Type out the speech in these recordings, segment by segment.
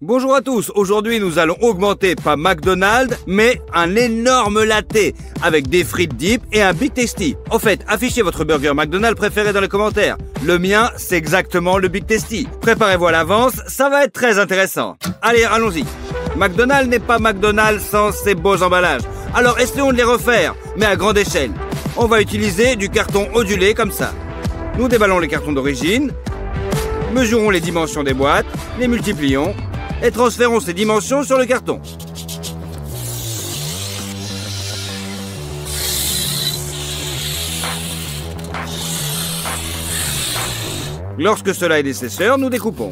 Bonjour à tous, aujourd'hui nous allons augmenter pas McDonald's, mais un énorme latte avec des frites dip et un Big Tasty. Au fait, affichez votre burger McDonald's préféré dans les commentaires. Le mien, c'est exactement le Big Tasty. Préparez-vous à l'avance, ça va être très intéressant. Allez, allons-y. McDonald's n'est pas McDonald's sans ses beaux emballages. Alors essayons de les refaire, mais à grande échelle. On va utiliser du carton ondulé comme ça. Nous déballons les cartons d'origine, mesurons les dimensions des boîtes, les multiplions et transférons ces dimensions sur le carton. Lorsque cela est nécessaire, nous découpons.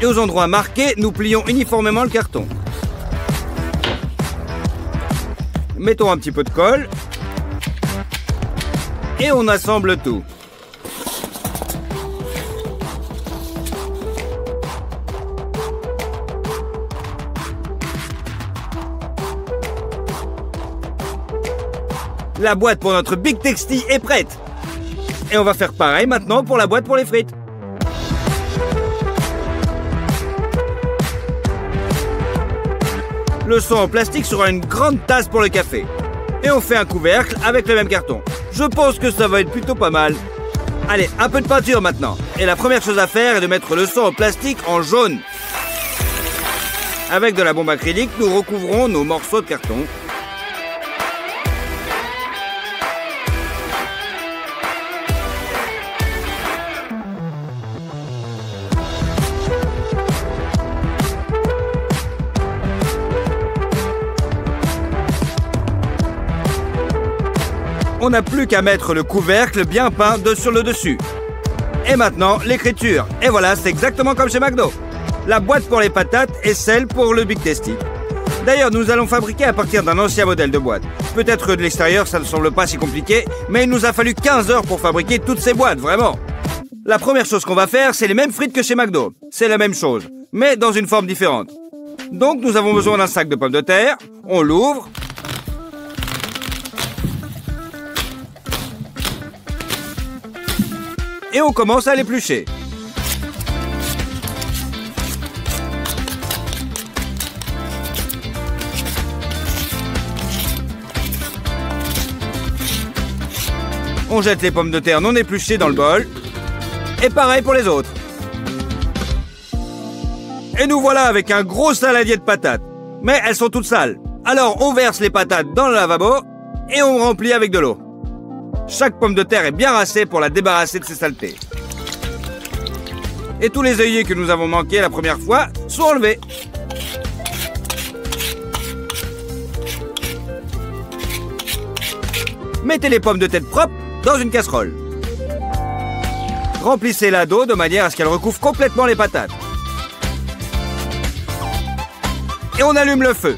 Et aux endroits marqués, nous plions uniformément le carton. Mettons un petit peu de colle. Et on assemble tout. La boîte pour notre Big Tasty est prête. Et on va faire pareil maintenant pour la boîte pour les frites. Le seau en plastique sera une grande tasse pour le café. Et on fait un couvercle avec le même carton. Je pense que ça va être plutôt pas mal. Allez, un peu de peinture maintenant. Et la première chose à faire est de mettre le seau en plastique en jaune. Avec de la bombe acrylique, nous recouvrons nos morceaux de carton. On n'a plus qu'à mettre le couvercle bien peint sur le dessus. Et maintenant, l'écriture. Et voilà, c'est exactement comme chez McDo. La boîte pour les patates et celle pour le Big Tasty. D'ailleurs, nous allons fabriquer à partir d'un ancien modèle de boîte. Peut-être que de l'extérieur, ça ne semble pas si compliqué, mais il nous a fallu 15 heures pour fabriquer toutes ces boîtes, vraiment. La première chose qu'on va faire, c'est les mêmes frites que chez McDo. C'est la même chose, mais dans une forme différente. Donc, nous avons besoin d'un sac de pommes de terre. On l'ouvre. Et on commence à l'éplucher. On jette les pommes de terre non épluchées dans le bol. Et pareil pour les autres. Et nous voilà avec un gros saladier de patates. Mais elles sont toutes sales. Alors on verse les patates dans le lavabo et on remplit avec de l'eau. Chaque pomme de terre est bien rincée pour la débarrasser de ses saletés. Et tous les œillets que nous avons manqués la première fois sont enlevés. Mettez les pommes de terre propres dans une casserole. Remplissez-la d'eau de manière à ce qu'elle recouvre complètement les patates. Et on allume le feu.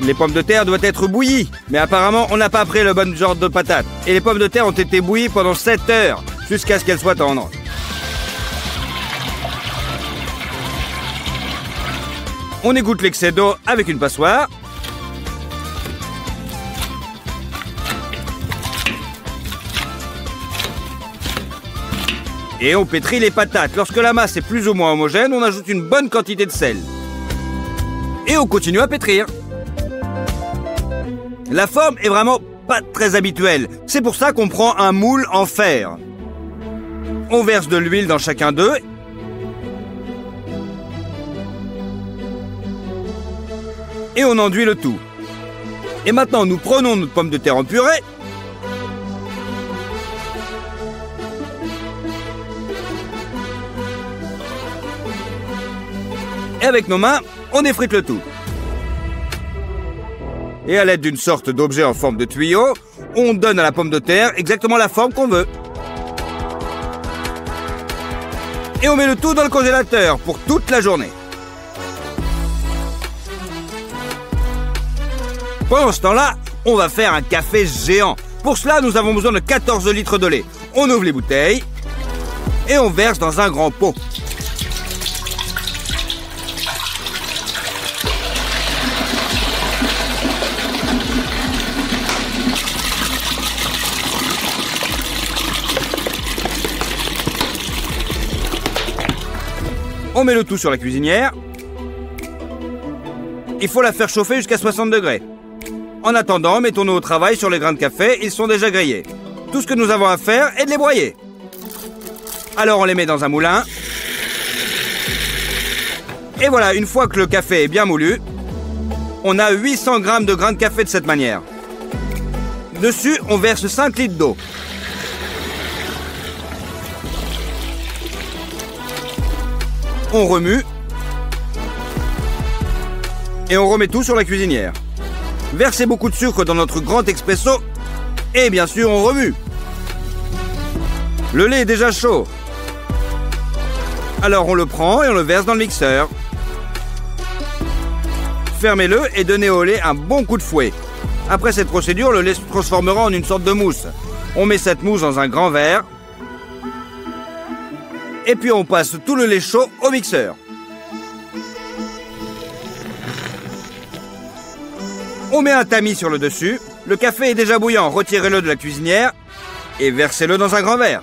Les pommes de terre doivent être bouillies, mais apparemment on n'a pas pris le bon genre de patates. Et les pommes de terre ont été bouillies pendant 7 heures, jusqu'à ce qu'elles soient tendres. On égoutte l'excès d'eau avec une passoire. Et on pétrit les patates. Lorsque la masse est plus ou moins homogène, on ajoute une bonne quantité de sel. Et on continue à pétrir. La forme est vraiment pas très habituelle. C'est pour ça qu'on prend un moule en fer. On verse de l'huile dans chacun d'eux. Et on enduit le tout. Et maintenant, nous prenons notre pomme de terre en purée. Et avec nos mains, on effrite le tout. Et à l'aide d'une sorte d'objet en forme de tuyau, on donne à la pomme de terre exactement la forme qu'on veut. Et on met le tout dans le congélateur pour toute la journée. Pendant ce temps-là, on va faire un café géant. Pour cela, nous avons besoin de 14 litres de lait. On ouvre les bouteilles et on verse dans un grand pot. On met le tout sur la cuisinière. Il faut la faire chauffer jusqu'à 60 degrés. En attendant, mettons-nous au travail sur les grains de café, ils sont déjà grillés. Tout ce que nous avons à faire est de les broyer. Alors on les met dans un moulin. Et voilà, une fois que le café est bien moulu, on a 800 grammes de grains de café de cette manière. Dessus, on verse 5 litres d'eau. On remue. Et on remet tout sur la cuisinière. Versez beaucoup de sucre dans notre grand expresso. Et bien sûr, on remue. Le lait est déjà chaud. Alors on le prend et on le verse dans le mixeur. Fermez-le et donnez au lait un bon coup de fouet. Après cette procédure, le lait se transformera en une sorte de mousse. On met cette mousse dans un grand verre. Et puis on passe tout le lait chaud au mixeur. On met un tamis sur le dessus. Le café est déjà bouillant. Retirez-le de la cuisinière et versez-le dans un grand verre.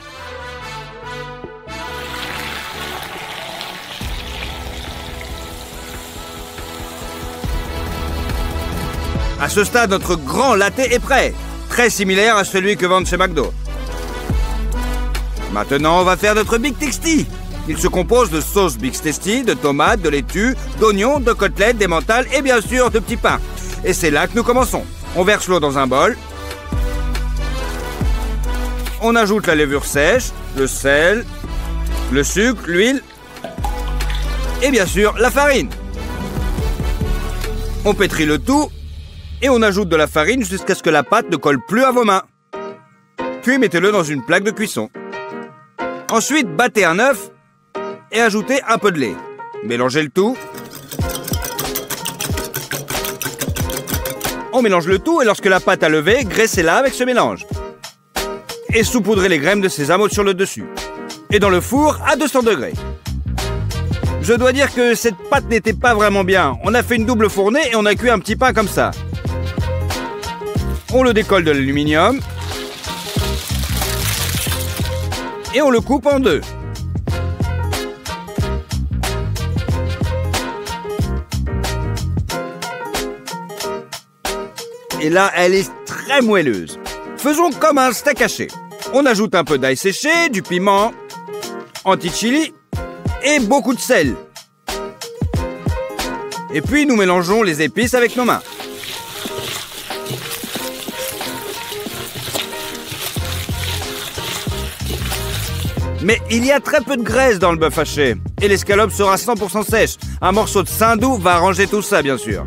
À ce stade, notre grand latte est prêt. Très similaire à celui que vendent chez McDo. Maintenant, on va faire notre Big Tasty. Il se compose de sauce Big Tasty, de tomates, de laitue, d'oignons, de côtelettes, d'emmental et bien sûr de petits pains. Et c'est là que nous commençons. On verse l'eau dans un bol. On ajoute la levure sèche, le sel, le sucre, l'huile et bien sûr la farine. On pétrit le tout et on ajoute de la farine jusqu'à ce que la pâte ne colle plus à vos mains. Puis mettez-le dans une plaque de cuisson. Ensuite, battez un œuf et ajoutez un peu de lait. Mélangez le tout. On mélange le tout et lorsque la pâte a levé, graissez-la avec ce mélange. Et saupoudrez les graines de sésame sur le dessus. Et dans le four à 200 degrés. Je dois dire que cette pâte n'était pas vraiment bien. On a fait une double fournée et on a cuit un petit pain comme ça. On le décolle de l'aluminium. Et on le coupe en deux. Et là, elle est très moelleuse. Faisons comme un steak haché. On ajoute un peu d'ail séché, du piment, anti-chili et beaucoup de sel. Et puis nous mélangeons les épices avec nos mains. Mais il y a très peu de graisse dans le bœuf haché. Et l'escalope sera 100% sèche. Un morceau de saindoux va arranger tout ça, bien sûr.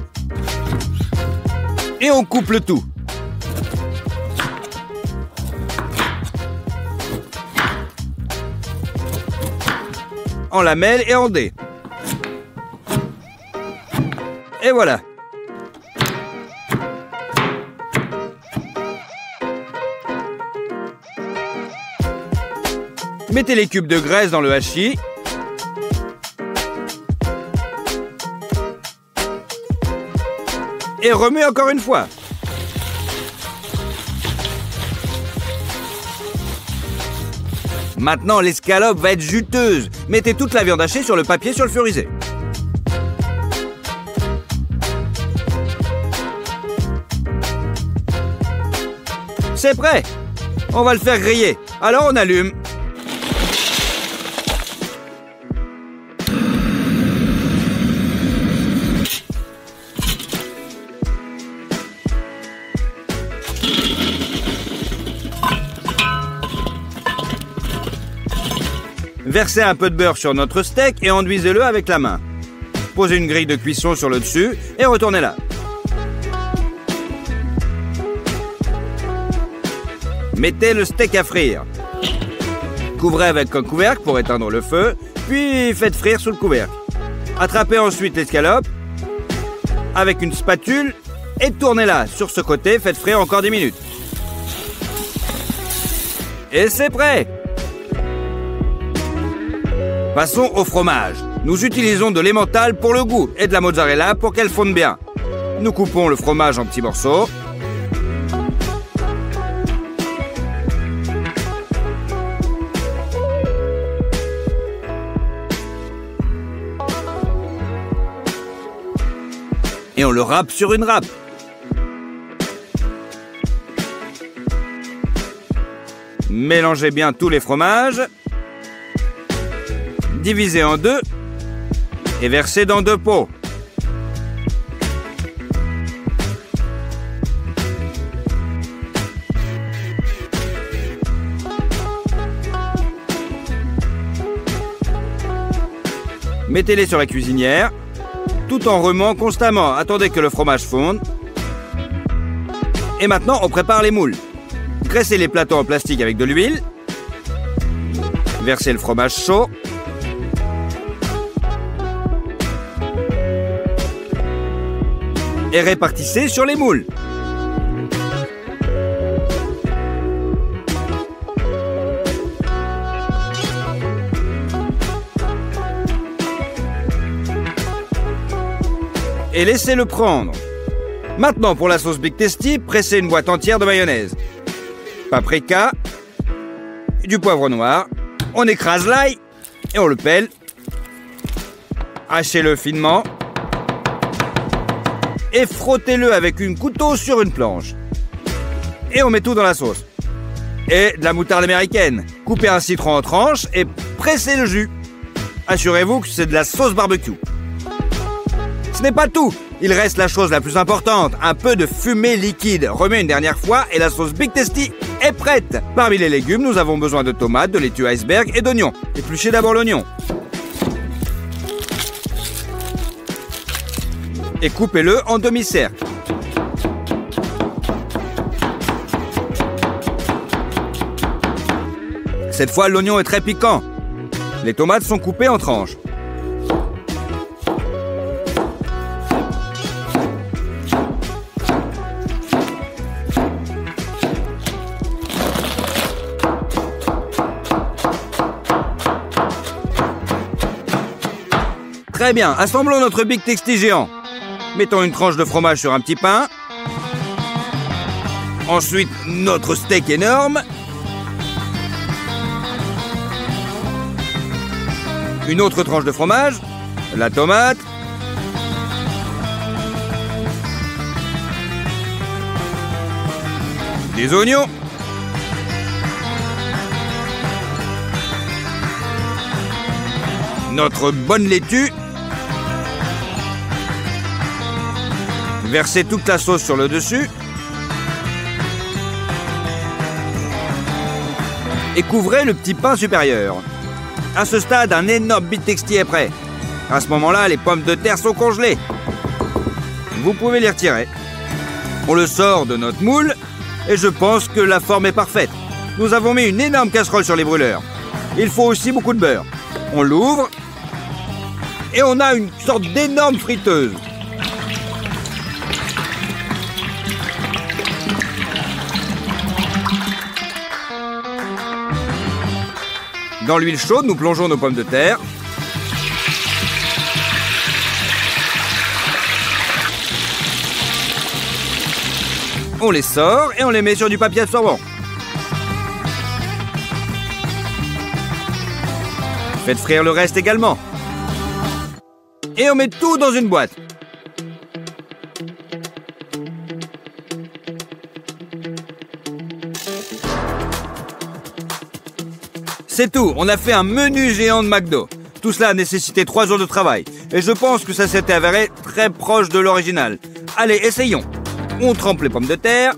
Et on coupe le tout. En lamelles et en dés. Et voilà. Mettez les cubes de graisse dans le hachis. Et remuez encore une fois. Maintenant, l'escalope va être juteuse. Mettez toute la viande hachée sur le papier sulfurisé. C'est prêt. On va le faire griller. Alors on allume. Versez un peu de beurre sur notre steak et enduisez-le avec la main. Posez une grille de cuisson sur le dessus et retournez-la. Mettez le steak à frire. Couvrez avec un couvercle pour éteindre le feu, puis faites frire sous le couvercle. Attrapez ensuite l'escalope avec une spatule et tournez-la. Sur ce côté, faites frire encore 10 minutes. Et c'est prêt! Passons au fromage. Nous utilisons de l'emmental pour le goût et de la mozzarella pour qu'elle fonde bien. Nous coupons le fromage en petits morceaux. Et on le râpe sur une râpe. Mélangez bien tous les fromages. Divisez en deux et versez dans 2 pots. Mettez-les sur la cuisinière, tout en remuant constamment. Attendez que le fromage fonde. Et maintenant, on prépare les moules. Graissez les plateaux en plastique avec de l'huile. Versez le fromage chaud. Et répartissez sur les moules. Et laissez-le prendre. Maintenant, pour la sauce Big Tasty, pressez une boîte entière de mayonnaise. Paprika, du poivre noir. On écrase l'ail et on le pèle. Hachez-le finement. Et frottez-le avec un couteau sur une planche. Et on met tout dans la sauce. Et de la moutarde américaine. Coupez un citron en tranches et pressez le jus. Assurez-vous que c'est de la sauce barbecue. Ce n'est pas tout. Il reste la chose la plus importante, un peu de fumée liquide. Remets une dernière fois et la sauce Big Tasty est prête. Parmi les légumes, nous avons besoin de tomates, de laitue iceberg et d'oignons. Épluchez d'abord l'oignon. Et coupez-le en demi-cercle. Cette fois, l'oignon est très piquant. Les tomates sont coupées en tranches. Très bien, assemblons notre Big Tasty géant. Mettons une tranche de fromage sur un petit pain. Ensuite, notre steak énorme. Une autre tranche de fromage. La tomate. Des oignons. Notre bonne laitue. Versez toute la sauce sur le dessus. Et couvrez le petit pain supérieur. À ce stade, un énorme Big Tasty est prêt. À ce moment-là, les pommes de terre sont congelées. Vous pouvez les retirer. On le sort de notre moule et je pense que la forme est parfaite. Nous avons mis une énorme casserole sur les brûleurs. Il faut aussi beaucoup de beurre. On l'ouvre et on a une sorte d'énorme friteuse. Dans l'huile chaude, nous plongeons nos pommes de terre. On les sort et on les met sur du papier absorbant. Faites frire le reste également. Et on met tout dans une boîte. C'est tout, on a fait un menu géant de McDo. Tout cela a nécessité 3 jours de travail. Et je pense que ça s'est avéré très proche de l'original. Allez, essayons. On trempe les pommes de terre.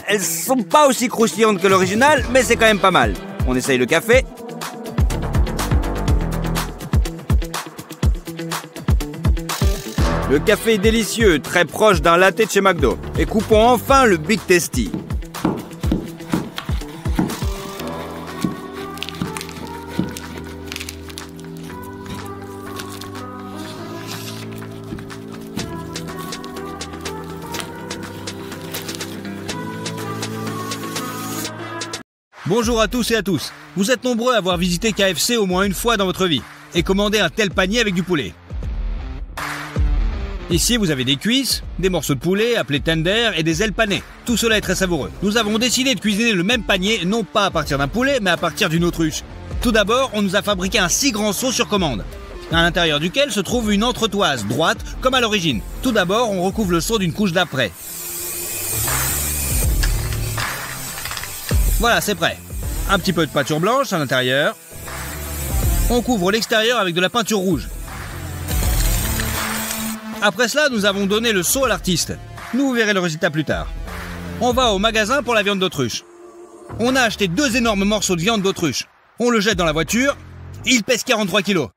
Elles sont pas aussi croustillantes que l'original, mais c'est quand même pas mal. On essaye le café. Le café est délicieux, très proche d'un latte de chez McDo. Et coupons enfin le Big Tasty. Bonjour à tous et à tous. Vous êtes nombreux à avoir visité KFC au moins une fois dans votre vie et commandé un tel panier avec du poulet. Ici, vous avez des cuisses, des morceaux de poulet appelés tender et des ailes panées. Tout cela est très savoureux. Nous avons décidé de cuisiner le même panier, non pas à partir d'un poulet, mais à partir d'une autruche. Tout d'abord, on nous a fabriqué un si grand seau sur commande. à l'intérieur duquel se trouve une entretoise droite comme à l'origine. Tout d'abord, on recouvre le seau d'une couche d'apprêt. Voilà, c'est prêt. Un petit peu de peinture blanche à l'intérieur. On couvre l'extérieur avec de la peinture rouge. Après cela, nous avons donné le seau à l'artiste. Nous verrez le résultat plus tard. On va au magasin pour la viande d'autruche. On a acheté 2 énormes morceaux de viande d'autruche. On le jette dans la voiture. Il pèse 43 kilos.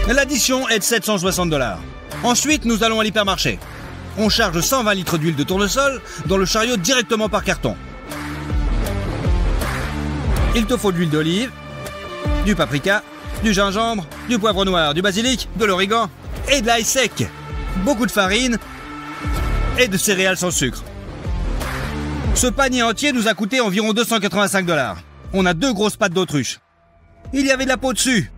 L'addition est de 760 $. Ensuite, nous allons à l'hypermarché. On charge 120 litres d'huile de tournesol dans le chariot directement par carton. Il te faut de l'huile d'olive, du paprika, du gingembre, du poivre noir, du basilic, de l'origan et de l'ail sec. Beaucoup de farine et de céréales sans sucre. Ce panier entier nous a coûté environ 285 $. On a 2 grosses pattes d'autruche. Il y avait de la peau dessus.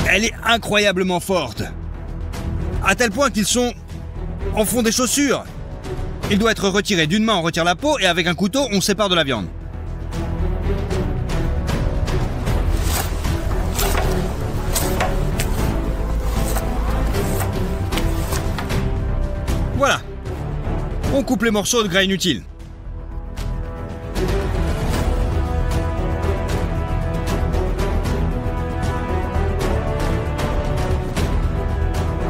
Elle est incroyablement forte. À tel point qu'ils sont en fond des chaussures. Il doit être retiré. D'une main, on retire la peau et avec un couteau, on sépare de la viande. Voilà. On coupe les morceaux de gras inutiles.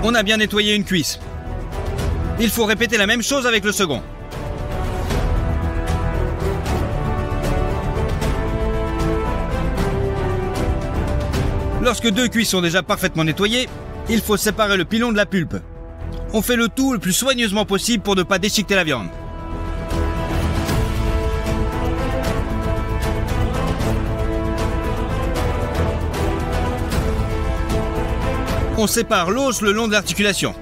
On a bien nettoyé une cuisse. Il faut répéter la même chose avec le second. Lorsque 2 cuisses sont déjà parfaitement nettoyées, il faut séparer le pilon de la pulpe. On fait le tout le plus soigneusement possible pour ne pas déchiqueter la viande. On sépare l'os le long de l'articulation.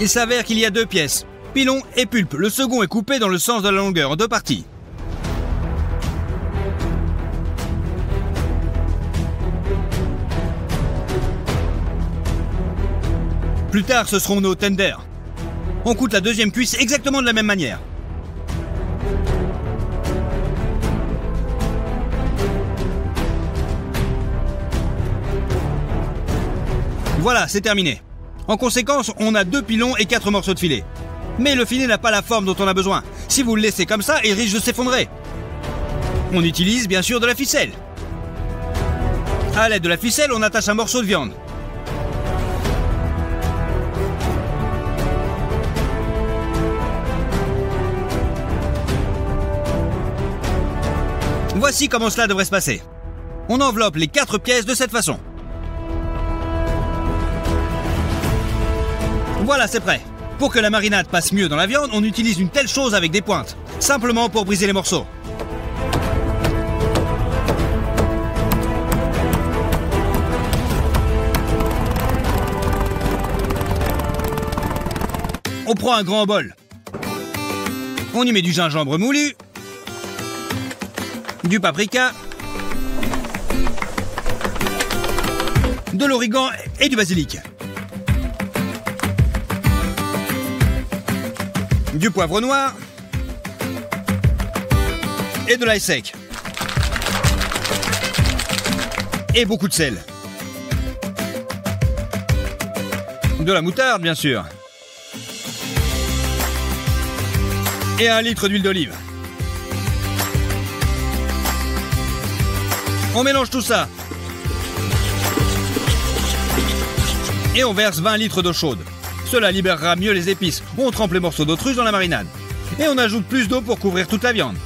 Il s'avère qu'il y a 2 pièces, pilon et pulpe. Le second est coupé dans le sens de la longueur en 2 parties. Plus tard, ce seront nos tenders. On coute la deuxième cuisse exactement de la même manière. Voilà, c'est terminé. En conséquence, on a 2 pilons et 4 morceaux de filet. Mais le filet n'a pas la forme dont on a besoin. Si vous le laissez comme ça, il risque de s'effondrer. On utilise bien sûr de la ficelle. À l'aide de la ficelle, on attache un morceau de viande. Voici comment cela devrait se passer. On enveloppe les 4 pièces de cette façon. Voilà, c'est prêt. Pour que la marinade passe mieux dans la viande, on utilise une telle chose avec des pointes, simplement pour briser les morceaux. On prend un grand bol. On y met du gingembre moulu, du paprika, de l'origan et du basilic. Du poivre noir et de l'ail sec. Et beaucoup de sel. De la moutarde, bien sûr. Et 1 litre d'huile d'olive. On mélange tout ça. Et on verse 20 litres d'eau chaude. Cela libérera mieux les épices. On trempe les morceaux d'autruche dans la marinade. Et on ajoute plus d'eau pour couvrir toute la viande.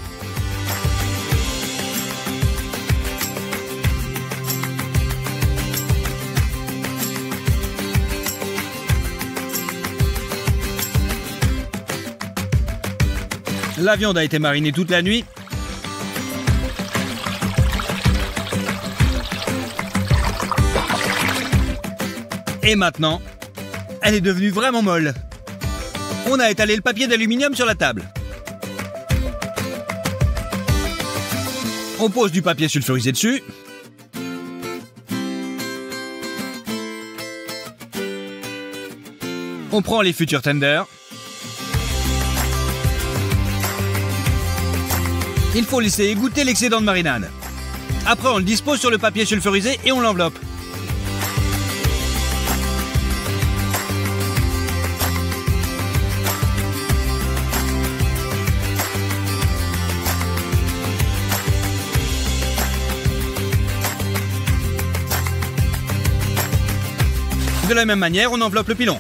La viande a été marinée toute la nuit. Et maintenant, elle est devenue vraiment molle. On a étalé le papier d'aluminium sur la table. On pose du papier sulfurisé dessus. On prend les futurs tenders. Il faut laisser égoutter l'excédent de marinade. Après, on le dispose sur le papier sulfurisé et on l'enveloppe. De la même manière, on enveloppe le pilon.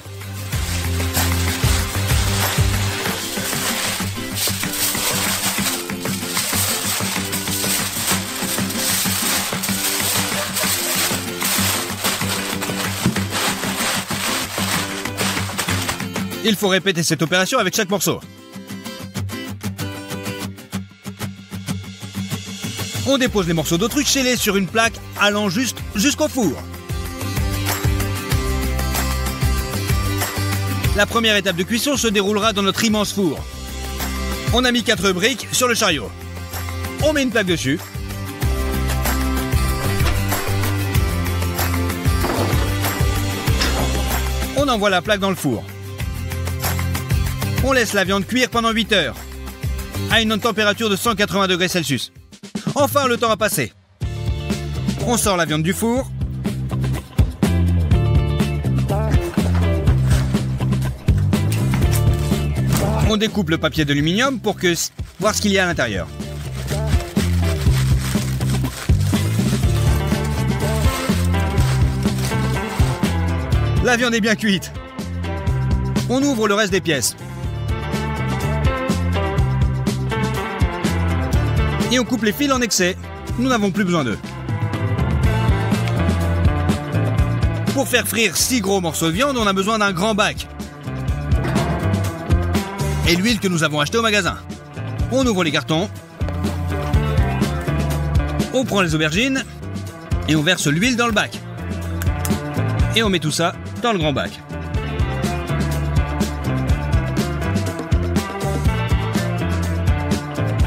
Il faut répéter cette opération avec chaque morceau. On dépose les morceaux d'autruche scellés sur une plaque allant jusqu'au four. La première étape de cuisson se déroulera dans notre immense four. On a mis 4 briques sur le chariot. On met une plaque dessus. On envoie la plaque dans le four. On laisse la viande cuire pendant 8 heures, à une température de 180 degrés Celsius. Enfin, le temps a passé. On sort la viande du four. On découpe le papier d'aluminium pour voir ce qu'il y a à l'intérieur. La viande est bien cuite. On ouvre le reste des pièces. Et on coupe les fils en excès. Nous n'avons plus besoin d'eux. Pour faire frire 6 gros morceaux de viande, on a besoin d'un grand bac. Et l'huile que nous avons achetée au magasin. On ouvre les cartons. On prend les aubergines. Et on verse l'huile dans le bac. Et on met tout ça dans le grand bac.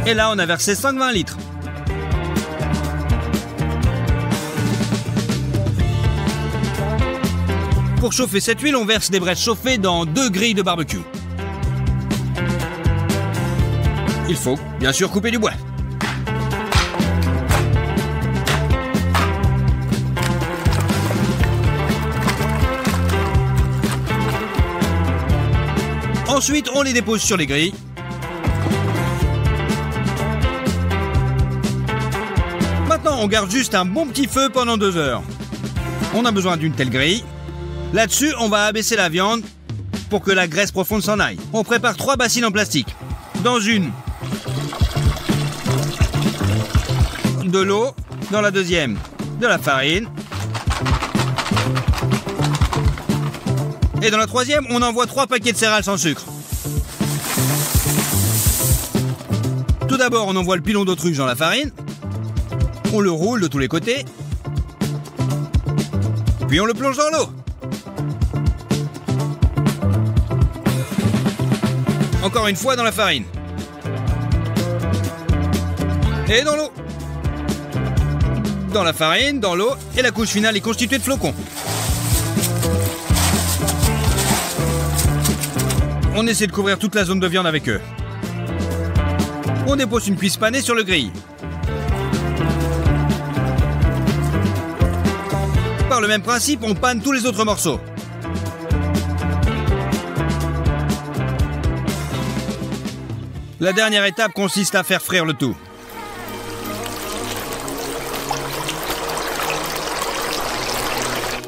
Et là, on a versé 120 litres. Pour chauffer cette huile, on verse des braises chauffées dans 2 grilles de barbecue. Il faut, bien sûr, couper du bois. Ensuite, on les dépose sur les grilles. Maintenant, on garde juste un bon petit feu pendant 2 heures. On a besoin d'une telle grille. Là-dessus, on va abaisser la viande pour que la graisse profonde s'en aille. On prépare 3 bassines en plastique. Dans une, de l'eau. Dans la deuxième, de la farine. Et dans la troisième, on envoie 3 paquets de céréales sans sucre. Tout d'abord, on envoie le pilon d'autruche dans la farine. On le roule de tous les côtés. Puis on le plonge dans l'eau. Encore une fois dans la farine. Et dans l'eau. Dans la farine, dans l'eau, et la couche finale est constituée de flocons. On essaie de couvrir toute la zone de viande avec eux. On dépose une cuisse panée sur le grill. Par le même principe, on panne tous les autres morceaux. La dernière étape consiste à faire frire le tout.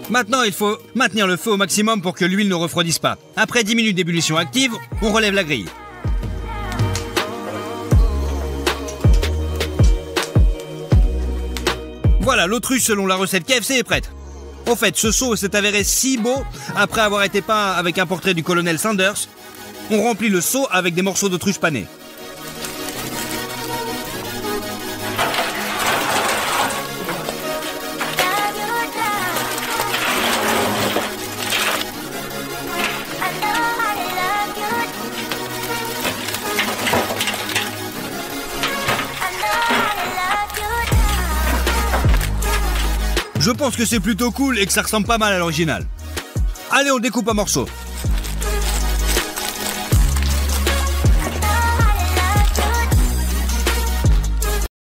Maintenant, il faut maintenir le feu au maximum pour que l'huile ne refroidisse pas. Après 10 minutes d'ébullition active, on relève la grille. Voilà, l'autruche selon la recette KFC est prête. Au fait, ce seau s'est avéré si beau, après avoir été peint avec un portrait du colonel Sanders, on remplit le seau avec des morceaux d'autruche panés. Je pense que c'est plutôt cool et que ça ressemble pas mal à l'original. Allez, on le découpe en morceaux.